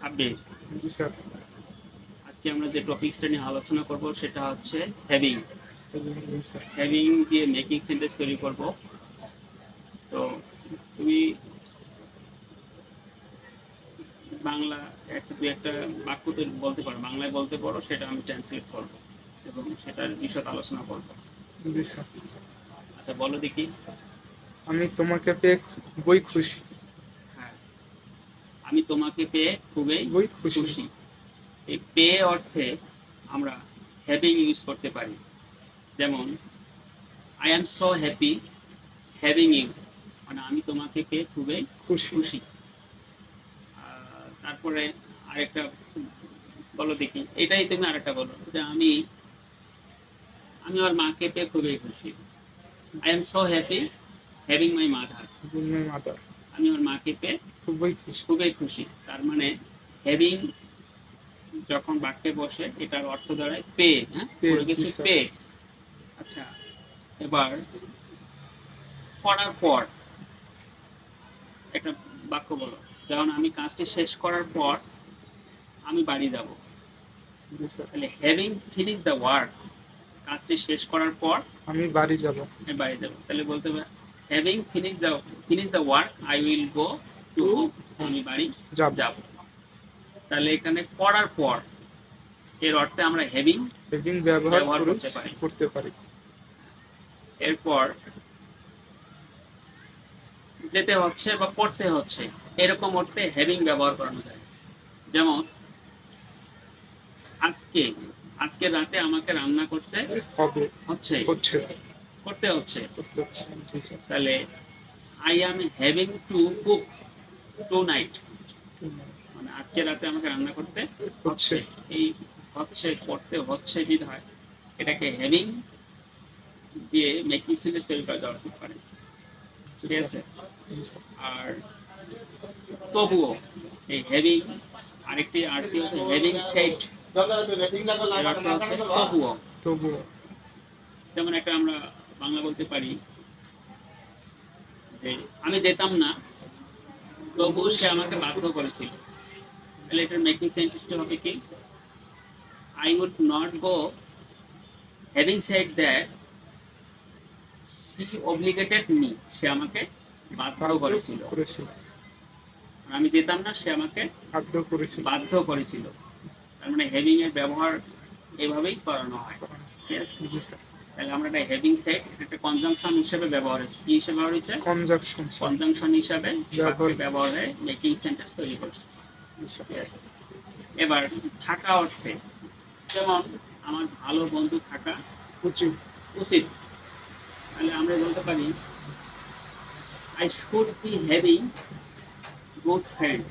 সাব্বির, জি sir. আজকে আমরা যে টপিকসটা নিয়ে আলোচনা করব সেটা হচ্ছে হ্যাভিং। জি স্যার। হ্যাভিং দিয়ে মেকিং সেন্টেন্স তৈরি করব। তো তুমি বাংলা একটা বাক্য তৈরি বলতে পারো, বাংলায় বলতে পারো, সেটা আমি ট্রান্সলেট করব এবং সেটার বিশদ আলোচনা করব। জি স্যার। আচ্ছা বলো দেখি। আমি তোমাকে পেয়ে খুবই খুশি। হ্যাঁ, আমি তোমাকে পেয়ে খুবই খুবই খুশি। খুশি। এই পেয়ে অর্থে আমরা হ্যাভিং ইউজ করতে পারি। যেমন I am so happy having you, মানে আমি তোমাকে পেয়ে খুবই খুশি। খুশি। তারপরে আরেকটা বলো দেখি, এটাই তুমি আরেকটা বলো যে আমি আমি আমার মাকে পেয়ে খুবই খুশি। I am so happy having my mother, my mother. আমি আমার মাকে পেয়ে খুবই খুশি। খুবই খুশি। তার মানে হ্যাভিং যখন বাক্যে বসে এটার অর্থ দাঁড়ায় পে। হ্যাঁ, পেয়ে, কোনো কিছু জি স্যার। পে। আচ্ছা, এবার করার পর একটা বাক্য বলো, যেমন আমি কাজটি শেষ করার পর আমি বাড়ি যাব। জি স্যার। তাহলে হ্যাভিং ফিনিশ দ্য ওয়ার্ক, কাজটি শেষ করার পর আমি বাড়ি যাব। আমি বাড়ি যাব। তাহলে বলতে হবে having finish the work I will go to home, আমি বাড়ি যাব। যাব। তাহলে এখানে করার পর এর অর্থে আমরা হ্যাভিং হ্যাভিং ব্যবহার করতে পারি। পারি। এরপর যেতে হচ্ছে বা করতে হচ্ছে, এরকম অর্থে হ্যাভিং ব্যবহার করানো যায়। যেমন আজকে আজকে রাতে আমাকে রান্না করতে হবে। হচ্ছে, হচ্ছে। করতে হচ্ছে। করতে হচ্ছে। জি স্যার। তাহলে I am having to cook tonight, মানে আজকে রাতে আমাকে রান্না করতে হচ্ছে। এই হচ্ছে, করতে হচ্ছে বিধায় এটাকে হ্যাভিং দিয়ে মেকিং সেন্টেন্স তৈরি করা যাওয়া যেতে পারে। ঠিক আছে। আর তবুও এই হ্যাভিং আরেকটি হচ্ছে হ্যাভিং সেড, তবুও। তবুও। যেমন একটা আমরা বাংলা বলতে পারি যে আমি যেতাম না তবুও সে আমাকে বাধ্য করেছিল। তাহলে এটার মেকিং সেন্টেন্সটা হবে কি, I would not go having said that he obligated me, সে আমাকে বাধ্য করেছিল। আমি যেতাম না, সে আমাকে বাধ্য করেছিল। তার মানে হ্যাভিং এর ব্যবহার এভাবেই করানো হয়। ঠিক আছে। জি স্যার। তাহলে আমরা এটা হ্যাভিং সেড একটা কনজাংশন হিসেবে ব্যবহার হয়েছে। কি হিসেবে ব্যবহার হয়েছে? কনজাংশন হিসাবে ব্যবহার হয়ে মেকিং সেন্টেন্স তৈরি করছে। ঠিক আছে। এবার থাকা অর্থে, যেমন আমার ভালো বন্ধু থাকা উচিত। উচিত। তাহলে আমরা বলতে পারি I should be having good friend,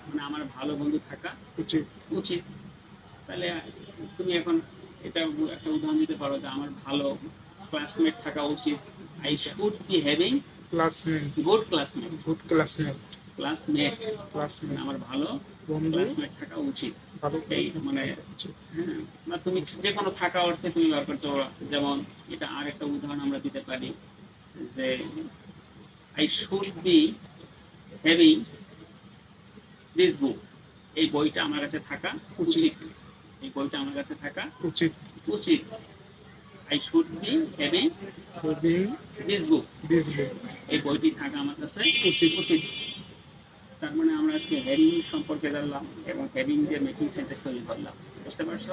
মানে আমার ভালো বন্ধু থাকা উচিত। উচিত। তাহলে তুমি এখন এটা একটা উদাহরণ দিতে পারো যে আমার ভালো ক্লাসমেট থাকা উচিত। I should be having good classmate. আমার ভালো ক্লাসমেট থাকা উচিত। এই মানে হ্যাঁ, বা তুমি যে কোনো থাকা অর্থে তুমি ব্যবহার করতে পারো। যেমন এটা আর একটা উদাহরণ আমরা দিতে পারি যে I should be having this book, এই বইটা আমার কাছে থাকা উচিত। এই বইটা আমার কাছে থাকা উচিত। উচিত। I should be having this book, এই বইটি থাকা আমার কাছে উচিত। তার মানে আমরা আজকে হ্যাভিং সম্পর্কে জানলাম এবং হ্যাভিং দিয়ে মেকিং সেন্টেন্স তৈরি করলাম। বুঝতে পারছো?